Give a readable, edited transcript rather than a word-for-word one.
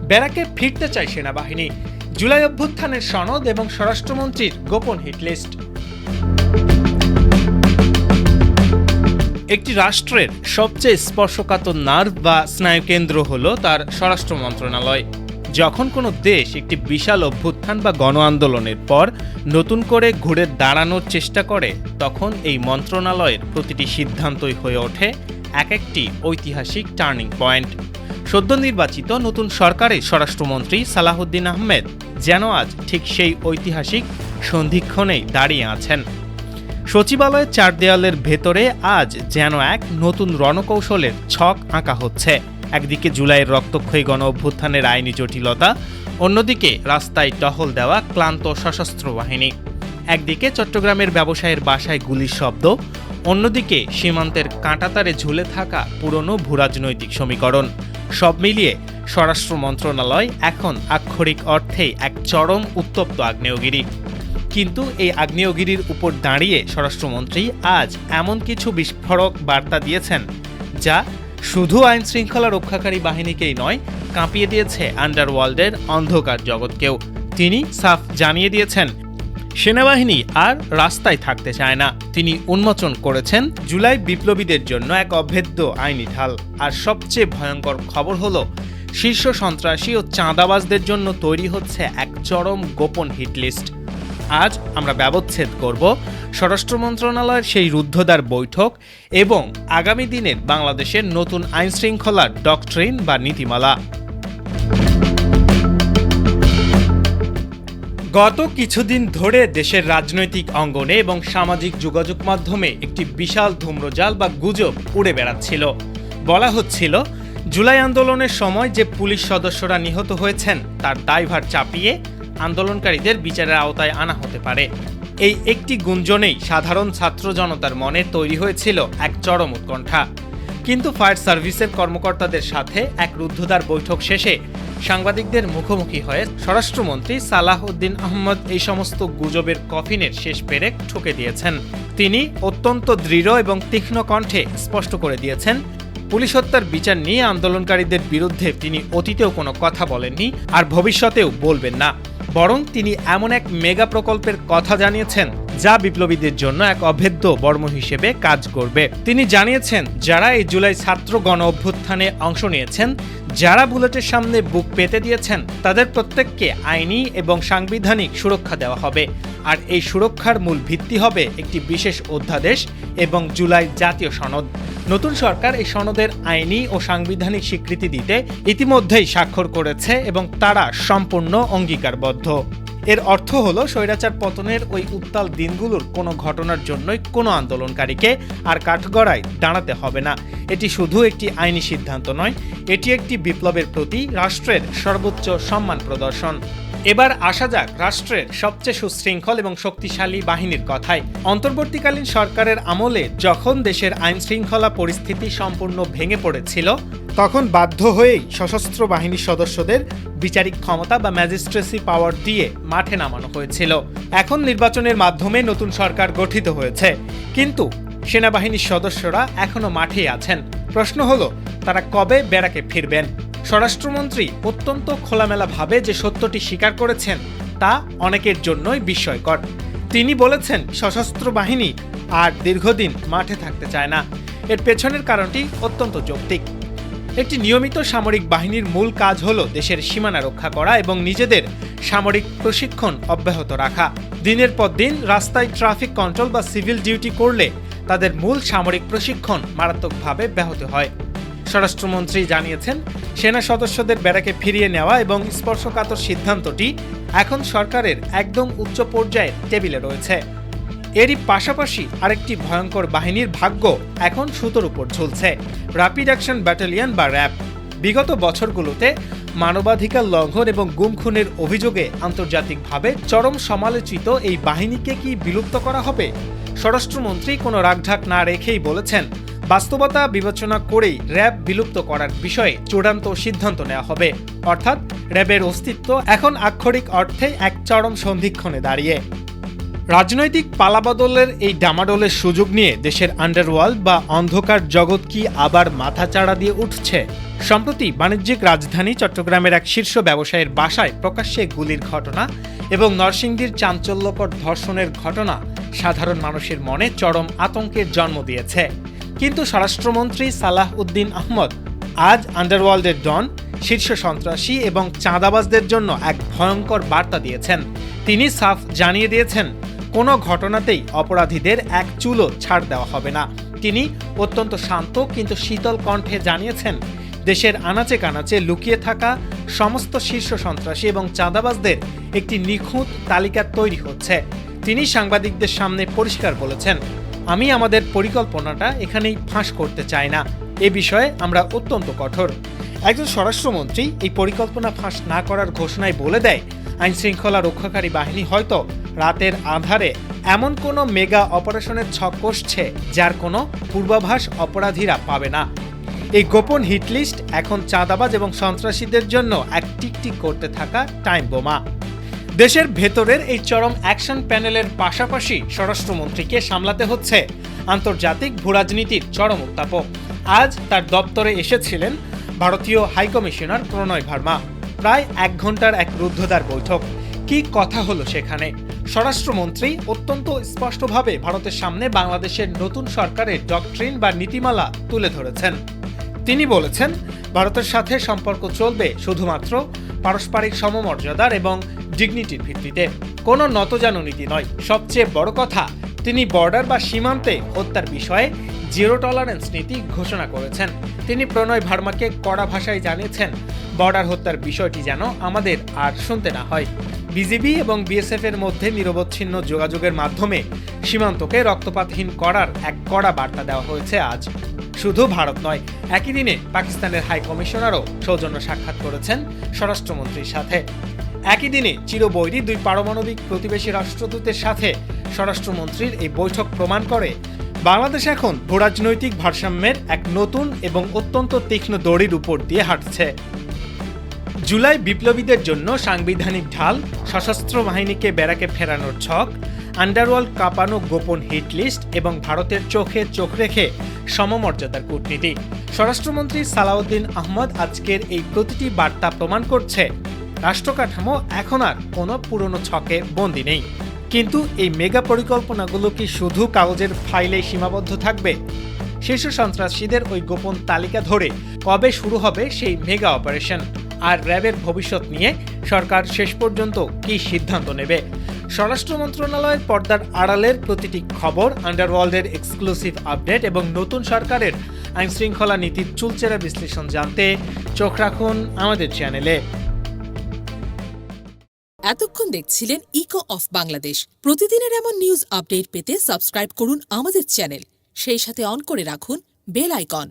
ব্যারাকে ফিরতে চায় সেনাবাহিনী, জুলাই অভ্যুত্থানের সনদ এবং স্বরাষ্ট্রমন্ত্রীর গোপন হিটলিস্ট। একটি রাষ্ট্রের সবচেয়ে স্পর্শকাতর নার্ভ বা স্নায়ুকেন্দ্র হলো তার স্বরাষ্ট্র মন্ত্রণালয়। যখন কোনো দেশ একটি বিশাল অভ্যুত্থান বা গণ আন্দোলনের পর নতুন করে ঘুরে দাঁড়ানোর চেষ্টা করে, তখন এই মন্ত্রণালয়ের প্রতিটি সিদ্ধান্তই হয়ে ওঠে এক একটি ঐতিহাসিক টার্নিং পয়েন্ট। সদ্য নির্বাচিত নতুন সরকারের স্বরাষ্ট্রমন্ত্রী সালাহউদ্দিন আহমেদ যেন আজ ঠিক সেই ঐতিহাসিক সন্ধিক্ষণেই দাঁড়িয়ে আছেন। সচিবালয়ের চার দেয়ালের ভেতরে আজ যেন এক নতুন রণকৌশলের ছক আঁকা হচ্ছে। একদিকে জুলাইয়ের রক্তক্ষয়ী গণ অভ্যুত্থানের আইনি জটিলতা, অন্যদিকে রাস্তায় টহল দেওয়া ক্লান্ত সশস্ত্র বাহিনী। একদিকে চট্টগ্রামের ব্যবসায়ীর বাসায় গুলির শব্দ, অন্যদিকে সীমান্তের কাঁটাতারে ঝুলে থাকা পুরনো ভূরাজনৈতিক সমীকরণ। সব মিলিয়ে স্বরাষ্ট্র মন্ত্রণালয় এখন আক্ষরিক অর্থেই এক চরম উত্তপ্ত আগ্নেয়গিরি। কিন্তু এই আগ্নেয়গিরির উপর দাঁড়িয়ে স্বরাষ্ট্রমন্ত্রী আজ এমন কিছু বিস্ফোরক বার্তা দিয়েছেন যা শুধু আইন শৃঙ্খলা রক্ষাকারী বাহিনীকেই নয়, কাঁপিয়ে দিয়েছে আন্ডারওয়ার্ল্ডের অন্ধকার জগৎকেও। তিনি সাফ জানিয়ে দিয়েছেন, সেনাবাহিনী আর রাস্তায় থাকতে চায় না। তিনি উন্মোচন করেছেন জুলাই বিপ্লবীদের জন্য এক অভেদ্য আইনি ঢাল। আর সবচেয়ে ভয়ঙ্কর খবর হলো, শীর্ষ সন্ত্রাসী ও চাঁদাবাজদের জন্য তৈরি হচ্ছে এক চরম গোপন হিটলিস্ট। আজ আমরা ব্যবচ্ছেদ করব স্বরাষ্ট্র মন্ত্রণালয়ের সেই রুদ্ধদ্বার বৈঠক এবং আগামী দিনের বাংলাদেশের নতুন আইন শৃঙ্খলার ডক্ট্রিন বা নীতিমালা। গত কিছুদিন ধরে দেশের রাজনৈতিক অঙ্গনে এবং সামাজিক যোগাযোগ মাধ্যমে একটি বিশাল ধূম্রজাল বা গুজব উড়ে বেড়াচ্ছিল। বলা হচ্ছিল, জুলাই আন্দোলনের সময় যে পুলিশ সদস্যরা নিহত হয়েছেন তার দায়ভার চাপিয়ে আন্দোলনকারীদের বিচারের আওতায় আনা হতে পারে। এই একটি গুঞ্জনেই সাধারণ ছাত্র জনতার মনে তৈরি হয়েছিল এক চরম উৎকণ্ঠা। কিন্তু ফায়ার সার্ভিসের কর্মকর্তাদের সাথে এক রুদ্ধদ্বার বৈঠক শেষে সাংবাদিকদের মুখোমুখি হয়ে স্বরাষ্ট্রমন্ত্রী সালাহউদ্দিন আহমেদ এই সমস্ত গুজবের কফিনের শেষ পেরেক ঠুকে দিয়েছেন। তিনি অত্যন্ত দৃঢ় এবং তীক্ষ্ণ কণ্ঠে স্পষ্ট করে দিয়েছেন, পুলিশ হত্যার বিচার নিয়ে আন্দোলনকারীদের বিরুদ্ধে তিনি অতীতেও কোনো কথা বলেননি আর ভবিষ্যতেও বলবেন না। বরং তিনি এমন এক মেগা প্রকল্পের কথা জানিয়েছেন যা বিপ্লবীদের জন্য এক অভেদ্য বর্ম হিসেবে কাজ করবে। তিনি জানিয়েছেন, যারা এই জুলাই ছাত্র গণ অভ্যুত্থানে অংশ নিয়েছেন, যারা বুলেটের সামনে বুক পেতে দিয়েছেন, তাদের প্রত্যেককে আইনি এবং সাংবিধানিক সুরক্ষা দেওয়া হবে। আর এই সুরক্ষার মূল ভিত্তি হবে একটি বিশেষ অধ্যাদেশ এবং জুলাই জাতীয় সনদ। নতুন সরকার এই সনদের আইনি ও সাংবিধানিক স্বীকৃতি দিতে ইতিমধ্যেই স্বাক্ষর করেছে এবং তারা সম্পূর্ণ অঙ্গীকারবদ্ধ। এর অর্থ হলো, স্বৈরাচার পতনের ওই উত্তাল দিনগুলোর কোনো ঘটনার জন্যই কোনো আন্দোলনকারীকে আর কাঠগড়ায় দাঁড়াতে হবে না। এটি শুধু একটি আইনি সিদ্ধান্ত নয়, এটি একটি বিপ্লবের প্রতি রাষ্ট্রের সর্বোচ্চ সম্মান প্রদর্শন। এবার আসা যাক রাষ্ট্রের সবচেয়ে সুশৃঙ্খল এবং শক্তিশালী বাহিনীর কথায়। অন্তর্বর্তীকালীন সরকারের আমলে যখন দেশের আইন শৃঙ্খলা পরিস্থিতি সম্পূর্ণ ভেঙে পড়েছিল, তখন বাধ্য হয়েই সশস্ত্র বাহিনীর সদস্যদের বিচারিক ক্ষমতা বা ম্যাজিস্ট্রেসি পাওয়ার দিয়ে মাঠে নামানো হয়েছিল। এখন নির্বাচনের মাধ্যমে নতুন সরকার গঠিত হয়েছে, কিন্তু সেনাবাহিনীর সদস্যরা এখনো মাঠেই আছেন। প্রশ্ন হলো, তারা কবে ব্যারাকে ফিরবেন? স্বরাষ্ট্রমন্ত্রী অত্যন্ত খোলামেলাভাবে যে সত্যটি স্বীকার করেছেন তা অনেকের জন্যই বিস্ময়কর। তিনি বলেছেন, সশস্ত্র বাহিনী আর দীর্ঘদিন মাঠে থাকতে চায় না। এর পেছনের কারণটি অত্যন্ত যৌক্তিক। একটি নিয়মিত সামরিক বাহিনীর মূল কাজ হলো দেশের সীমানা রক্ষা করা এবং নিজেদের সামরিক প্রশিক্ষণ অব্যাহত রাখা। দিনের পর দিন রাস্তায় ট্রাফিক কন্ট্রোল বা সিভিল ডিউটি করলে তাদের মূল সামরিক প্রশিক্ষণ মারাত্মকভাবে ব্যাহত হয়। স্বরাষ্ট্রমন্ত্রী জানিয়েছেন, সেনা সদস্যদের ব্যারাকে ফিরিয়ে নেওয়া এবং স্পর্শকাতর সিদ্ধান্তটি এখন সরকারের একদম উচ্চ পর্যায়ের টেবিলে রয়েছে। এরই পাশাপাশি আরেকটি ভয়ঙ্কর বাহিনীর ভাগ্য এখন সুতোর উপর ঝুলছে, র্যাপিড অ্যাকশন ব্যাটালিয়ন বা র্যাব। বিগত বছরগুলোতে মানবাধিকার লঙ্ঘন এবং গুম খুনের অভিযোগে আন্তর্জাতিকভাবে চরম সমালোচিত এই বাহিনীকে কি বিলুপ্ত করা হবে? স্বরাষ্ট্রমন্ত্রী কোনো রাগঢাক না রেখেই বলেছেন, বাস্তবতা বিবেচনা করেই র্যাব বিলুপ্ত করার বিষয়ে চূড়ান্ত সিদ্ধান্ত নেওয়া হবে। অর্থাৎ র্যাবের অস্তিত্ব এখন আক্ষরিক অর্থে এক চরম সন্ধিক্ষণে দাঁড়িয়ে। রাজনৈতিক পালাবদলের এই ডামাডোলের সুযোগ নিয়ে দেশের আন্ডারওয়ার্ল্ড বা অন্ধকার জগৎ কি আবার মাথাচাড়া দিয়ে উঠছে? সম্প্রতি বাণিজ্যিক রাজধানী চট্টগ্রামের এক শীর্ষ ব্যবসায়ীর বাসায় প্রকাশ্যে গুলির ঘটনা এবং নরসিংদীর চাঞ্চল্যকর ধর্ষণের ঘটনা সাধারণ মানুষের মনে চরম আতঙ্কের জন্ম দিয়েছে। কিন্তু স্বরাষ্ট্রমন্ত্রী সালাহ উদ্দিন আহমদ আজ আন্ডারওয়ার্ল্ডের ডন, শীর্ষ সন্ত্রাসী এবং চাঁদাবাজদের জন্য এক ভয়ঙ্কর বার্তা দিয়েছেন। তিনি সাফ জানিয়ে দিয়েছেন, কোনো ঘটনাতেই অপরাধীদের এক চুলও ছাড় দেওয়া হবে না। তিনি অত্যন্ত শান্ত কিন্তু শীতল কণ্ঠে জানিয়েছেন, দেশের আনাচে কানাচে লুকিয়ে থাকা সমস্ত শীর্ষ সন্ত্রাসী এবং চাঁদাবাজদের একটি নিখুঁত তালিকা তৈরি হচ্ছে। তিনি সাংবাদিকদের সামনে পরিষ্কার বলেছেন, আমি আমাদের পরিকল্পনাটা এখানেই ফাঁস করতে চাই না। এ বিষয়ে আমরা অত্যন্ত কঠোর। একজন স্বরাষ্ট্রমন্ত্রী এই পরিকল্পনা ফাঁস না করার ঘোষণায় বলে দেয়, আইনশৃঙ্খলা রক্ষাকারী বাহিনী হয়তো রাতের আধারে এমন কোনো মেগা অপারেশনের ছক কষছে যার কোনো পূর্বাভাস অপরাধীরা পাবে না। এই গোপন হিটলিস্ট এখন চাঁদাবাজ এবং সন্ত্রাসীদের জন্য এক টিকটিক করতে থাকা টাইম বোমা। দেশের ভেতরের এই চরম অ্যাকশন প্যানেলের পাশাপাশি স্বরাষ্ট্রমন্ত্রীকে সামলাতে হচ্ছে আন্তর্জাতিক ভূরাজনীতির চরম উত্তাপ। আজ তার দপ্তরে এসেছিলেন ভারতীয় হাইকমিশনার প্রণয় ভার্মা। প্রায় 1 ঘন্টার এক রুদ্ধদ্বার বৈঠক। কি কথা হলো সেখানে? স্বরাষ্ট্রমন্ত্রী অত্যন্ত স্পষ্টভাবে ভারতের সামনে বাংলাদেশের নতুন সরকারের ডক্ট্রিন বা নীতিমালা তুলে ধরেছেন। তিনি বলেছেন, ভারতের সাথে সম্পর্ক চলবে শুধুমাত্র পারস্পরিক সমমর্যাদার এবং ডিগনিটির ভিত্তিতে, কোনো নতজানু নীতি নয়। সবচেয়ে বড় কথা, তিনি বর্ডার বা সীমান্তে হত্যার বিষয়ে জিরো টলারেন্স নীতি ঘোষণা করেছেন। তিনি প্রণয় ভার্মাকে কড়া ভাষায় জানিয়েছেন, বর্ডার হত্যার বিষয়টি যেন আমাদের আর শুনতে না হয়। বিজিবি এবং বিএসএফ এর মধ্যে নিরবচ্ছিন্ন যোগাযোগের মাধ্যমে সীমান্তকে রক্তপাতহীন করার এক কড়া বার্তা দেওয়া হয়েছে আজ। শুধু ভারত নয়, একই দিনে পাকিস্তানের হাই কমিশনারও সৌজন্য সাক্ষাৎ করেছেন স্বরাষ্ট্রমন্ত্রীর সাথে। একই দিনে চিরবৈরী 2 পারমাণবিক প্রতিবেশী রাষ্ট্রদূতের সাথে স্বরাষ্ট্রমন্ত্রীর এই বৈঠক প্রমাণ করে, বাংলাদেশ এখন ভূরাজনৈতিক ভারসাম্যের এক নতুন এবং অত্যন্ত তীক্ষ্ণ দড়ির উপর দিয়ে হাঁটছে। জুলাই বিপ্লবীদের জন্য সাংবিধানিক ঢাল, সশস্ত্র বাহিনীকে ব্যারাকে ফেরানোর ছক, আন্ডারওয়ার্ল্ড কাঁপানো গোপন হিটলিস্ট এবং ভারতের চোখে চোখ রেখে সমমর্যাদার কূটনীতি। স্বরাষ্ট্রমন্ত্রী সালাউদ্দিন আহমদ আজকের এই প্রতিটি বার্তা প্রমাণ করছে, রাষ্ট্রকাঠামো এখন আর কোনো পুরনো ছকে বন্দী নেই। কিন্তু এই মেগা পরিকল্পনাগুলো কি শুধু কাগজের ফাইলে সীমাবদ্ধ থাকবে? শীর্ষ সন্ত্রাসীদের ওই গোপন তালিকা ধরে কবে শুরু হবে সেই মেগা অপারেশন? আর র্যাবের ভবিষ্যৎ নিয়ে সরকার শেষ পর্যন্ত কি সিদ্ধান্ত নেবে? স্বরাষ্ট্র মন্ত্রণালয়ের পর্দার আড়ালের প্রতিটি খবর, আন্ডারওয়ার্ল্ডের এক্সক্লুসিভ আপডেট এবং নতুন সরকারের আইনশৃঙ্খলা নীতির চুলচেরা বিশ্লেষণ জানতে চোখ রাখুন আমাদের চ্যানেলে। এতক্ষণ দেখছিলেন ইকো অফ বাংলাদেশ। প্রতিদিনের এমন নিউজ আপডেট পেতে সাবস্ক্রাইব করুন আমাদের চ্যানেল, সেই সাথে অন করে রাখুন বেল আইকন।